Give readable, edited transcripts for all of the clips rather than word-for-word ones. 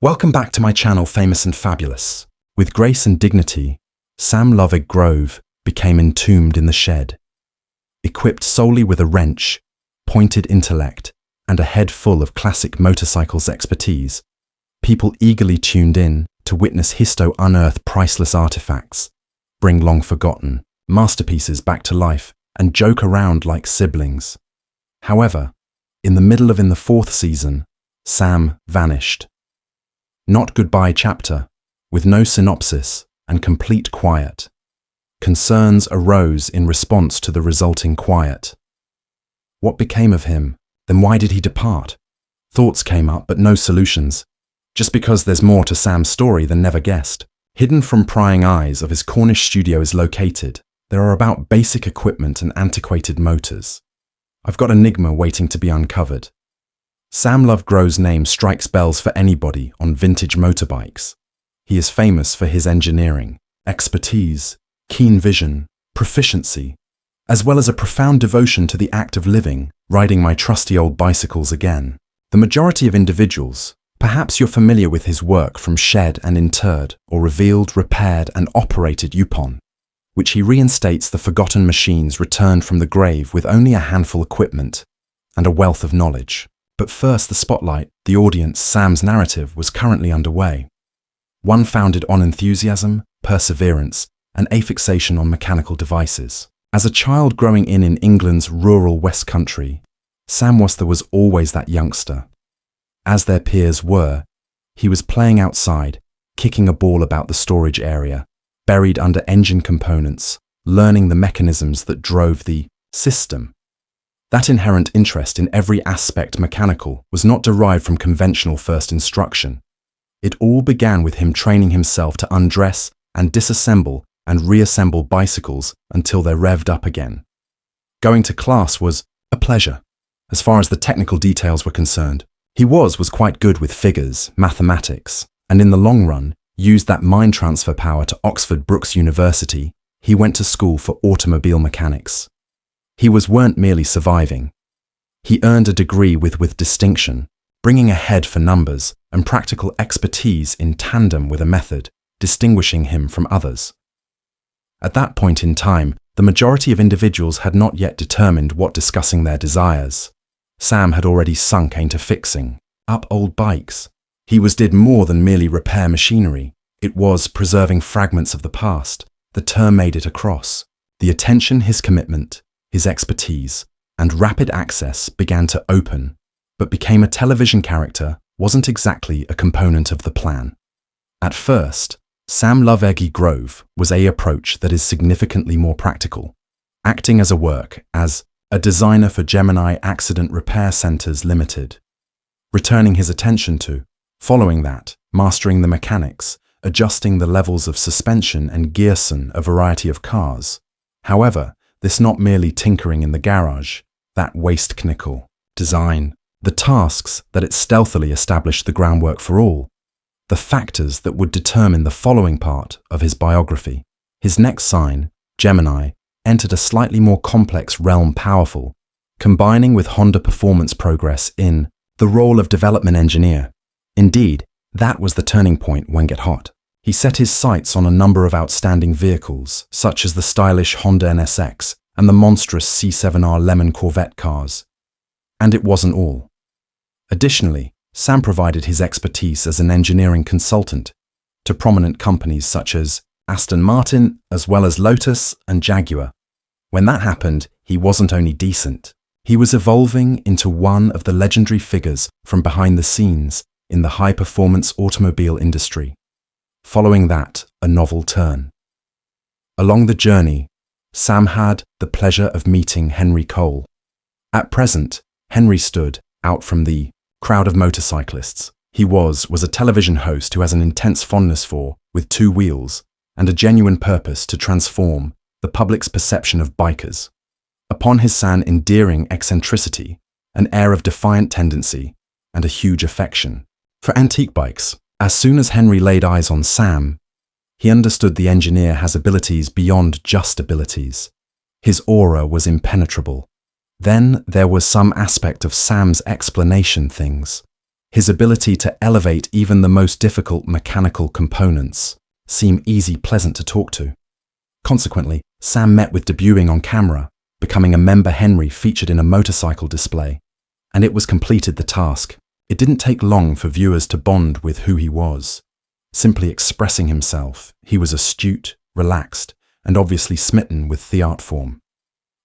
Welcome back to my channel, Famous and Fabulous. With grace and dignity, Sam Lovegrove became entombed in the shed. Equipped solely with a wrench, pointed intellect, and a head full of classic motorcycles expertise, people eagerly tuned in to witness Histo unearth priceless artifacts, bring long-forgotten masterpieces back to life, and joke around like siblings. However, in the fourth season, Sam vanished. Not goodbye chapter, with no synopsis and complete quiet. Concerns arose in response to the resulting quiet. What became of him? Then why did he depart? Thoughts came up, but no solutions. Just because there's more to Sam's story than never guessed. Hidden from prying eyes of his Cornish studio is located. There are about basic equipment and antiquated motors. I've got enigma waiting to be uncovered. Sam Lovegrove's name strikes bells for anybody on vintage motorbikes. He is famous for his engineering, expertise, keen vision, proficiency, as well as a profound devotion to the act of living, riding my trusty old bicycles again. The majority of individuals, perhaps you're familiar with his work from Shed and Interred, or Revealed, Repaired and Operated Upon, which he reinstates the forgotten machines returned from the grave with only a handful of equipment and a wealth of knowledge. But first, the spotlight, the audience, Sam's narrative was currently underway. One founded on enthusiasm, perseverance, and a fixation on mechanical devices. As a child growing in England's rural West Country, Sam was always that youngster. As their peers were, he was playing outside, kicking a ball about the storage area, buried under engine components, learning the mechanisms that drove the system. That inherent interest in every aspect mechanical was not derived from conventional first instruction. It all began with him training himself to undress and disassemble and reassemble bicycles until they're revved up again. Going to class was a pleasure. As far as the technical details were concerned, he was quite good with figures, mathematics, and in the long run, used that mind transfer power to Oxford Brookes University. He went to school for automobile mechanics. He weren't merely surviving. He earned a degree with distinction, bringing a head for numbers and practical expertise in tandem with a method, distinguishing him from others. At that point in time, the majority of individuals had not yet determined what discussing their desires. Sam had already sunk into fixing up old bikes. He did more than merely repair machinery. It was preserving fragments of the past. The term made it across. The attention, his commitment, his expertise, and rapid access began to open, but became a television character wasn't exactly a component of the plan. At first, Sam Lovegrove was an approach that is significantly more practical, acting as a designer for Gemini Accident Repair Centers Limited, returning his attention to, following that, mastering the mechanics, adjusting the levels of suspension and gearson a variety of cars. However, this not merely tinkering in the garage, that waste-knickel design, the tasks that it stealthily established the groundwork for all, the factors that would determine the following part of his biography. His next sign, Gemini, entered a slightly more complex realm, powerful, combining with Honda performance progress in the role of development engineer. Indeed, that was the turning point when Get Hot. He set his sights on a number of outstanding vehicles, such as the stylish Honda NSX and the monstrous C7R Lemon Corvette cars. And it wasn't all. Additionally, Sam provided his expertise as an engineering consultant to prominent companies such as Aston Martin, as well as Lotus and Jaguar. When that happened, he wasn't only decent. He was evolving into one of the legendary figures from behind the scenes in the high-performance automobile industry. Following that, a novel turn. Along the journey, Sam had the pleasure of meeting Henry Cole. At present, Henry stood out from the crowd of motorcyclists. He was a television host who has an intense fondness for, with two wheels, and a genuine purpose to transform the public's perception of bikers. Upon his endearing eccentricity, an air of defiant tendency, and a huge affection for antique bikes. As soon as Henry laid eyes on Sam, he understood the engineer has abilities beyond just abilities. His aura was impenetrable. Then there was some aspect of Sam's explanation things. His ability to elevate even the most difficult mechanical components seem easy, pleasant to talk to. Consequently, Sam met with debuting on camera, becoming a member Henry featured in a motorcycle display, and it was completed the task. It didn't take long for viewers to bond with who he was. Simply expressing himself, he was astute, relaxed, and obviously smitten with the art form.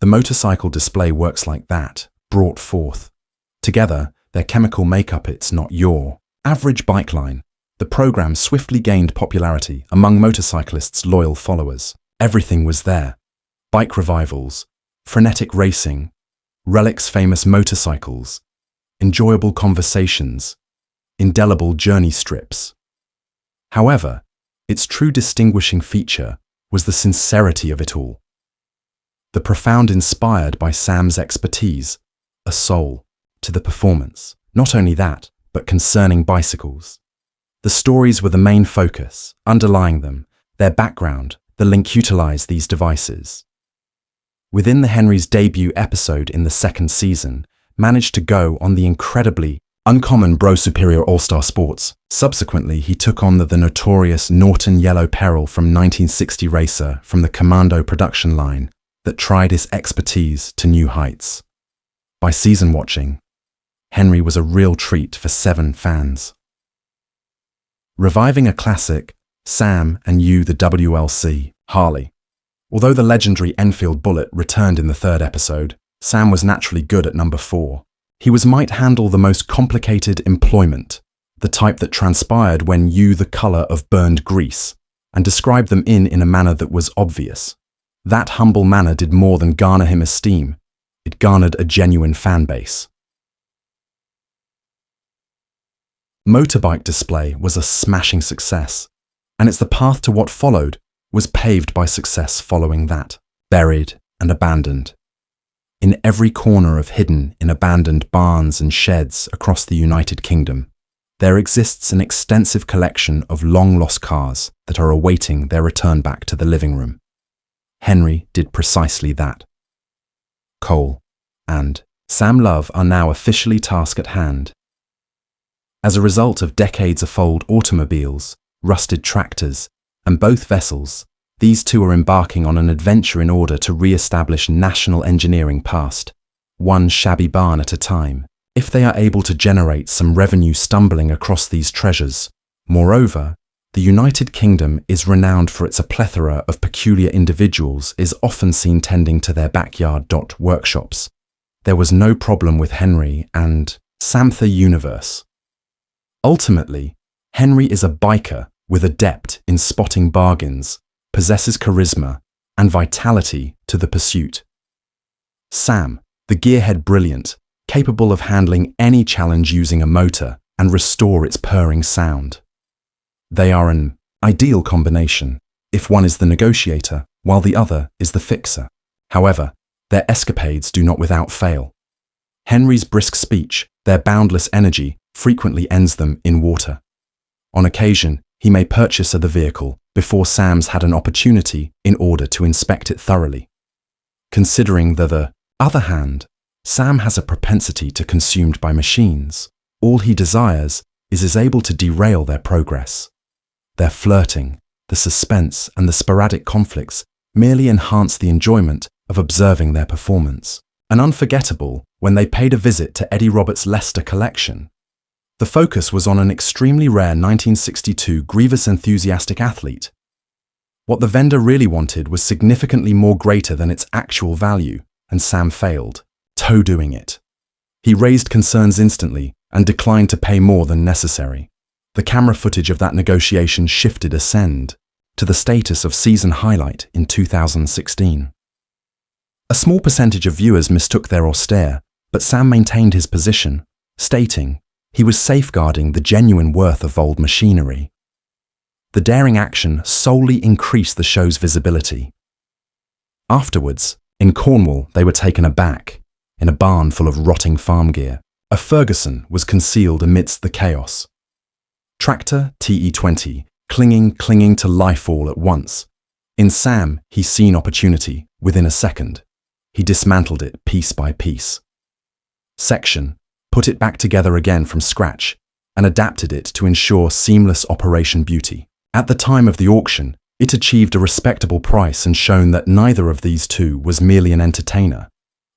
The motorcycle display works like that, brought forth. Together, their chemical makeup, it's not your average bike line. The program swiftly gained popularity among motorcyclists' loyal followers. Everything was there. Bike revivals, frenetic racing, relics famous motorcycles, enjoyable conversations, indelible journey strips. However, its true distinguishing feature was the sincerity of it all. The profound inspired by Sam's expertise, a soul to the performance. Not only that, but concerning bicycles. The stories were the main focus, underlying them, their background, the link utilized these devices. Within the Henry's debut episode in the second season, managed to go on the incredibly uncommon Bro Superior All-Star Sports. Subsequently, he took on the notorious Norton Yellow Peril from 1960 racer from the Commando production line that tried his expertise to new heights. By season watching, Henry was a real treat for 7 fans. Reviving a classic, Sam and You the WLC, Harley. Although the legendary Enfield Bullet returned in the 3rd episode, Sam was naturally good at number 4. He might handle the most complicated employment, the type that transpired when you the color of burned grease, and described them in a manner that was obvious. That humble manner did more than garner him esteem. It garnered a genuine fan base. Motorbike display was a smashing success, and it's the path to what followed was paved by success following that, buried and abandoned. In every corner of hidden in abandoned barns and sheds across the United Kingdom, there exists an extensive collection of long-lost cars that are awaiting their return back to the living room. Henry did precisely that. Cole and Sam Love are now officially task at hand. As a result of decades of old automobiles, rusted tractors, and both vessels, these two are embarking on an adventure in order to re-establish national engineering past, one shabby barn at a time, if they are able to generate some revenue stumbling across these treasures. Moreover, the United Kingdom is renowned for its plethora of peculiar individuals is often seen tending to their backyard workshops. There was no problem with Henry and Samtha Universe. Ultimately, Henry is a biker with adept in spotting bargains, possesses charisma and vitality to the pursuit. Sam, the gearhead brilliant, capable of handling any challenge using a motor and restore its purring sound. They are an ideal combination if one is the negotiator while the other is the fixer. However, their escapades do not without fail. Henry's brisk speech, their boundless energy, frequently ends them in water. On occasion, he may purchase the vehicle before Sam's had an opportunity in order to inspect it thoroughly. Considering the other hand, Sam has a propensity to consumed by machines. All he desires is able to derail their progress. Their flirting, the suspense, and the sporadic conflicts merely enhance the enjoyment of observing their performance. An unforgettable when they paid a visit to Eddie Roberts' Leicester collection. The focus was on an extremely rare 1962 Grievous enthusiastic athlete. What the vendor really wanted was significantly more greater than its actual value, and Sam failed, toe-doing it. He raised concerns instantly and declined to pay more than necessary. The camera footage of that negotiation shifted ascend to the status of season highlight in 2016. A small percentage of viewers mistook their austere, but Sam maintained his position, stating he was safeguarding the genuine worth of old machinery. The daring action solely increased the show's visibility. Afterwards, in Cornwall, they were taken aback. In a barn full of rotting farm gear, a Ferguson was concealed amidst the chaos. Tractor TE20, clinging to life all at once. In Sam, he seen opportunity within a second. He dismantled it piece by piece. Section, put it back together again from scratch, and adapted it to ensure seamless operation beauty. At the time of the auction, it achieved a respectable price and shown that neither of these two was merely an entertainer.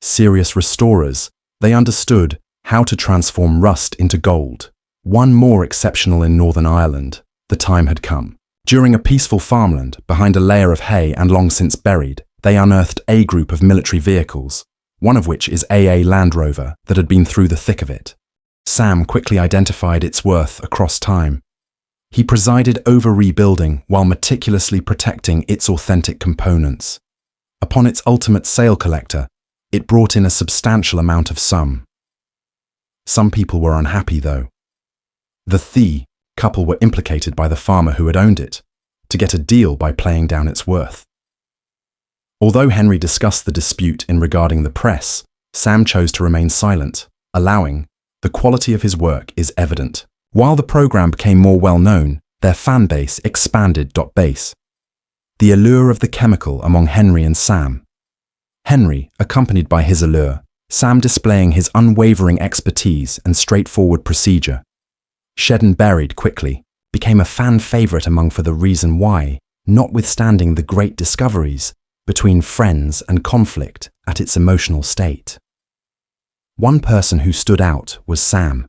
Serious restorers, they understood how to transform rust into gold. One more exceptional in Northern Ireland. The time had come. During a peaceful farmland, behind a layer of hay and long since buried, they unearthed a group of military vehicles, one of which is AA Land Rover that had been through the thick of it. Sam quickly identified its worth across time. He presided over rebuilding while meticulously protecting its authentic components. Upon its ultimate sale collector, it brought in a substantial amount of sum. Some people were unhappy, though. The couple were implicated by the farmer who had owned it, to get a deal by playing down its worth. Although Henry discussed the dispute in regarding the press, Sam chose to remain silent, allowing the quality of his work is evident. While the program became more well-known, their fan base expanded. Base. The allure of the chemical among Henry and Sam. Henry, accompanied by his allure, Sam displaying his unwavering expertise and straightforward procedure. Shed and buried quickly, became a fan favorite among for the reason why, notwithstanding the great discoveries, between friends and conflict at its emotional state. One person who stood out was Sam.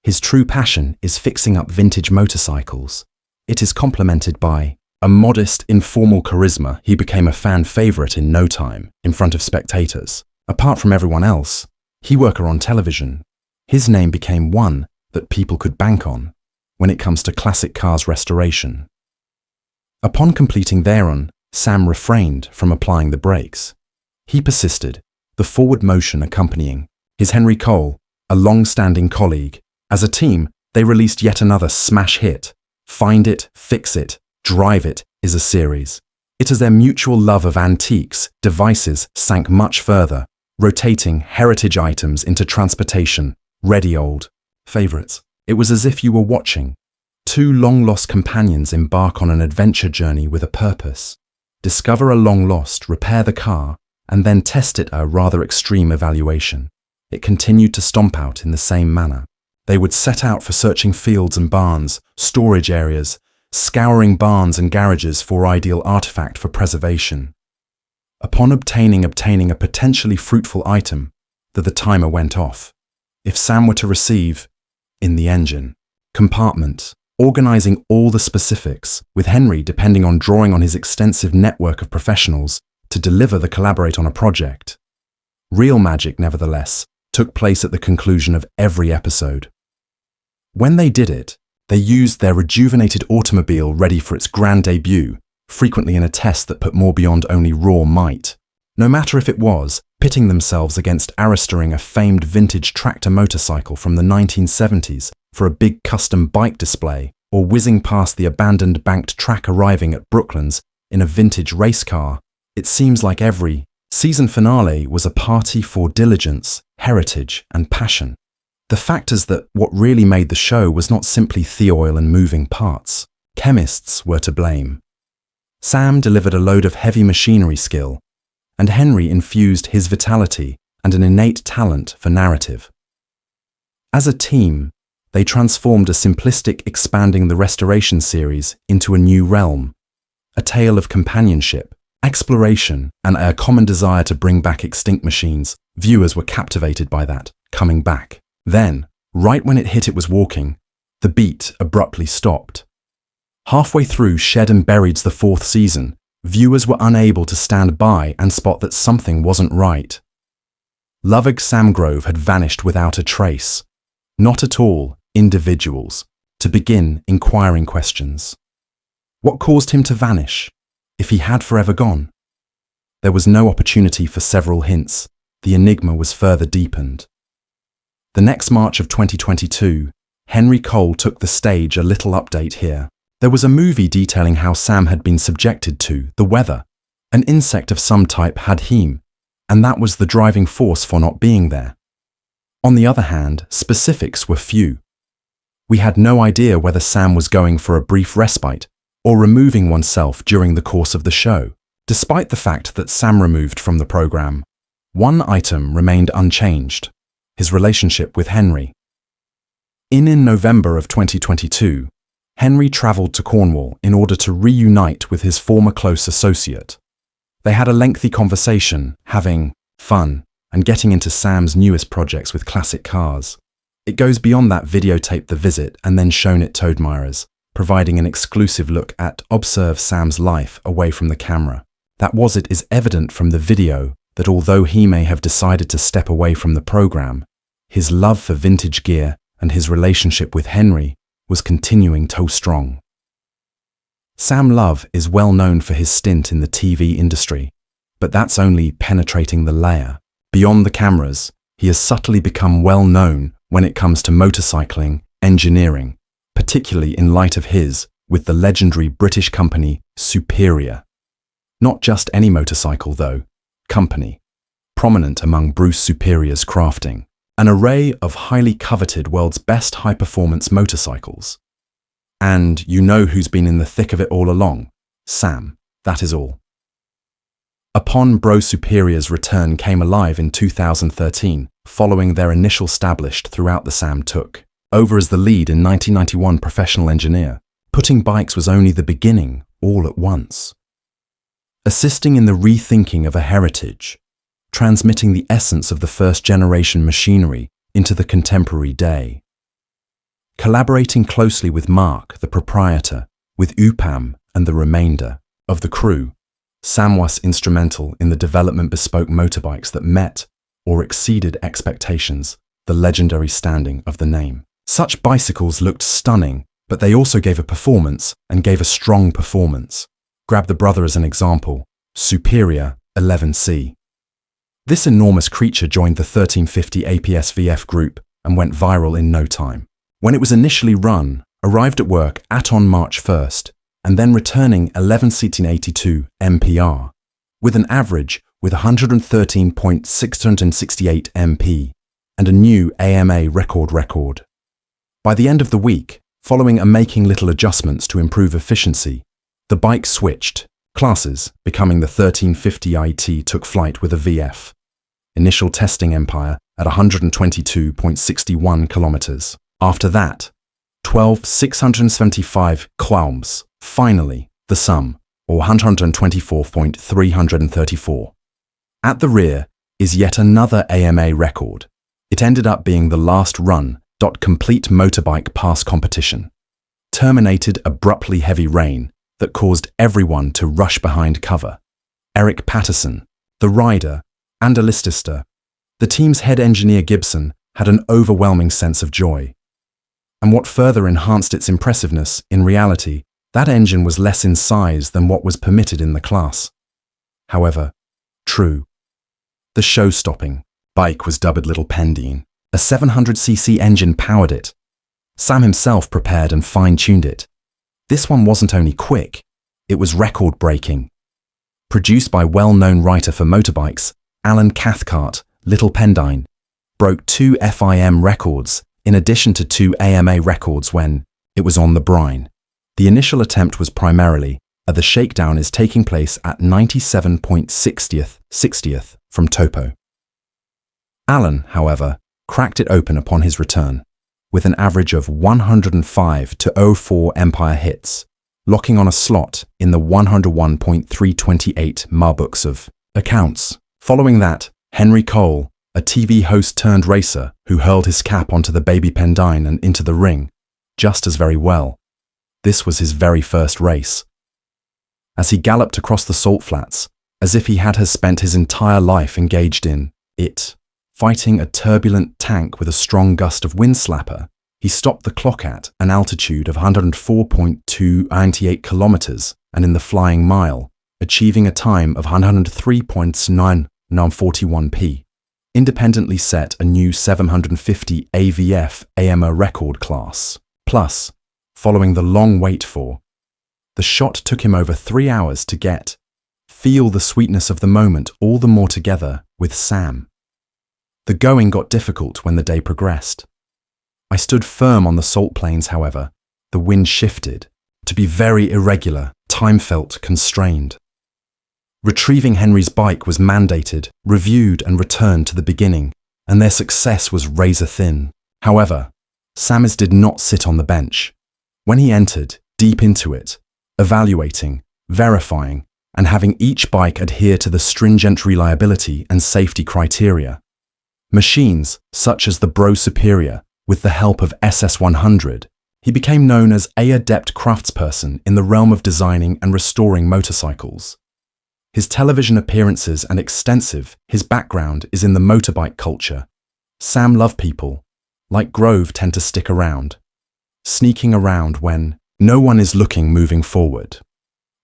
His true passion is fixing up vintage motorcycles. It is complemented by a modest, informal charisma. He became a fan favorite in no time, in front of spectators. Apart from everyone else, he worked on television. His name became one that people could bank on when it comes to classic cars restoration. Upon completing thereon, Sam refrained from applying the brakes. He persisted, the forward motion accompanying his Henry Cole, a long-standing colleague. As a team, they released yet another smash hit. Find It, Fix It, Drive It is a series. It is their mutual love of antiques, devices sank much further, rotating heritage items into transportation, ready old favorites. It was as if you were watching two long-lost companions embark on an adventure journey with a purpose. Discover a long-lost, repair the car, and then test it a rather extreme evaluation. It continued to stomp out in the same manner. They would set out for searching fields and barns, storage areas, scouring barns and garages for ideal artifact for preservation. Upon obtaining a potentially fruitful item, the timer went off. If Sam were to receive, in the engine compartment, organizing all the specifics, with Henry depending on drawing on his extensive network of professionals to deliver the collaborate on a project. Real magic, nevertheless, took place at the conclusion of every episode. When they did it, they used their rejuvenated automobile ready for its grand debut, frequently in a test that put more beyond only raw might. No matter if it was pitting themselves against Aristering a famed vintage tractor motorcycle from the 1970s for a big custom bike display, or whizzing past the abandoned banked track arriving at Brooklands in a vintage race car, it seems like every season finale was a party for diligence, heritage, and passion. The fact is that what really made the show was not simply oil and moving parts. Chemists were to blame. Sam delivered a load of heavy machinery skill, and Henry infused his vitality and an innate talent for narrative. As a team, they transformed a simplistic expanding the restoration series into a new realm, a tale of companionship, exploration, and a common desire to bring back extinct machines. Viewers were captivated by that, coming back. Then, right when it was walking, the beat abruptly stopped. Halfway through Shed and Buried's the fourth season, viewers were unable to stand by and spot that something wasn't right. Lovegrove had vanished without a trace. Not at all individuals, to begin inquiring questions. What caused him to vanish, if he had forever gone? There was no opportunity for several hints. The enigma was further deepened. The next March of 2022, Henry Cole took the stage. A little update here. There was a movie detailing how Sam had been subjected to the weather. An insect of some type had heme, and that was the driving force for not being there. On the other hand, specifics were few. We had no idea whether Sam was going for a brief respite or removing oneself during the course of the show. Despite the fact that Sam removed from the program, one item remained unchanged: his relationship with Henry. In November of 2022, Henry travelled to Cornwall in order to reunite with his former close associate. They had a lengthy conversation, having fun, and getting into Sam's newest projects with classic cars. It goes beyond that videotaped the visit and then shown it to admirers, providing an exclusive look at observe Sam's life away from the camera. That was it is evident from the video that although he may have decided to step away from the program, his love for vintage gear and his relationship with Henry was continuing to strong. Sam Love is well known for his stint in the TV industry, but that's only penetrating the layer. Beyond the cameras, he has subtly become well known when it comes to motorcycling engineering, particularly in light of his with the legendary British company Superior. Not just any motorcycle though, company, prominent among Bruce Superior's crafting. An array of highly coveted world's best high-performance motorcycles. And you know who's been in the thick of it all along? Sam, that is all. Upon Bro Superior's return came alive in 2013, following their initial established throughout the Sam took over as the lead in 1991 professional engineer. Putting bikes was only the beginning, all at once. Assisting in the rethinking of a heritage, transmitting the essence of the first-generation machinery into the contemporary day. Collaborating closely with Mark, the proprietor, with Upam and the remainder of the crew, Sam was instrumental in the development bespoke motorbikes that met or exceeded expectations, the legendary standing of the name. Such bicycles looked stunning, but they also gave a performance and gave a strong performance. Grab the brother as an example, Superior 11C. This enormous creature joined the 1350 APS-VF group and went viral in no time. When it was initially run, arrived at work on March 1st, and then returning 1182 MPR, with an average with 113.668 MP, and a new AMA record. By the end of the week, following and making little adjustments to improve efficiency, the bike switched classes, becoming the 1350 IT took flight with a VF. Initial testing empire at 122.61 kilometers. After that, 12,675 kilometers. Finally, the sum, or 124.334. At the rear is yet another AMA record. It ended up being the last run. Complete motorbike pass competition. Terminated abruptly heavy rain that caused everyone to rush behind cover. Eric Patterson, the rider, and Alistair, the team's head engineer Gibson, had an overwhelming sense of joy. And what further enhanced its impressiveness, in reality, that engine was less in size than what was permitted in the class. However, true. The show-stopping bike was dubbed Little Pendine. A 700cc engine powered it. Sam himself prepared and fine-tuned it. This one wasn't only quick, it was record-breaking. Produced by well-known writer for motorbikes, Alan Cathcart, Little Pendine, broke 2 FIM records in addition to 2 AMA records when it was on the brine. The initial attempt was primarily, the shakedown is taking place at 97.60th from Topo. Alan, however, cracked it open upon his return, with an average of 105.04 Empire hits, locking on a slot in the 101.328 Marbooks of accounts. Following that, Henry Cole, a TV host turned racer who hurled his cap onto the baby Pendine and into the ring, just as very well. This was his very first race. As he galloped across the salt flats, as if he had spent his entire life engaged in it, fighting a turbulent tank with a strong gust of wind slapper, he stopped the clock at an altitude of 104.298 kilometers and in the flying mile, achieving a time of 103.941p. Independently set a new 750 AVF AMA record class. Plus, following the long wait for, the shot took him over 3 hours to get. Feel the sweetness of the moment all the more together with Sam. The going got difficult when the day progressed. I stood firm on the salt plains, however. The wind shifted. To be very irregular, time felt constrained. Retrieving Henry's bike was mandated, reviewed and returned to the beginning, and their success was razor thin. However, Sam did not sit on the bench. When he entered deep into it, evaluating, verifying, and having each bike adhere to the stringent reliability and safety criteria. Machines, such as the Bro Superior, with the help of SS100, he became known as an adept craftsperson in the realm of designing and restoring motorcycles. His television appearances and his background is in the motorbike culture. Sam loved people, like Grove, tend to stick around, sneaking around when no one is looking, moving forward.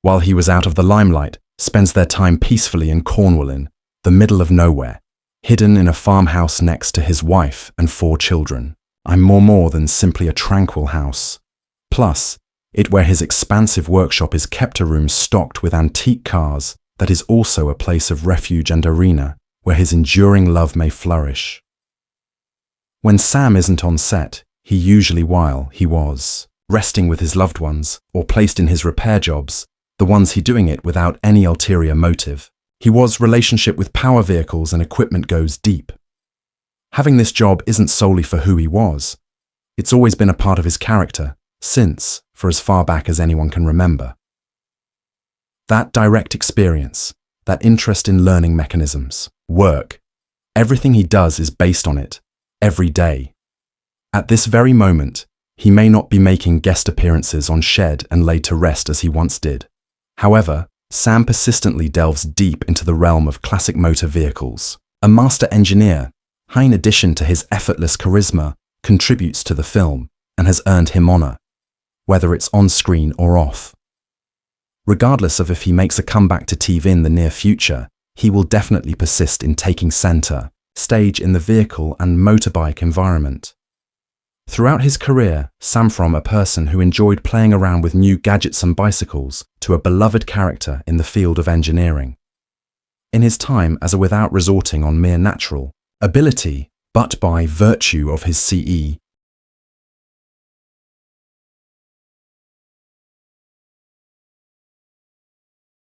While he was out of the limelight, spends their time peacefully in Cornwall, in the middle of nowhere, hidden in a farmhouse next to his wife and 4 children. I'm more than simply a tranquil house. Plus, it where his expansive workshop is kept, a room stocked with antique cars that is also a place of refuge and arena where his enduring love may flourish. When Sam isn't on set, he usually, while he was resting with his loved ones or placed in his repair jobs, the ones he doing it without any ulterior motive. He was relationship with power vehicles and equipment goes deep. Having this job isn't solely for who he was. It's always been a part of his character, since, for as far back as anyone can remember. That direct experience, that interest in learning mechanisms, work, everything he does is based on it, every day. At this very moment, he may not be making guest appearances on Shed and laid to rest as he once did. However, Sam persistently delves deep into the realm of classic motor vehicles. A master engineer, in addition to his effortless charisma, contributes to the film and has earned him honor, whether it's on screen or off. Regardless of if he makes a comeback to TV in the near future, he will definitely persist in taking center stage in the vehicle and motorbike environment. Throughout his career, Sam, from a person who enjoyed playing around with new gadgets and bicycles to a beloved character in the field of engineering. In his time as without resorting on mere natural ability, but by virtue of his CE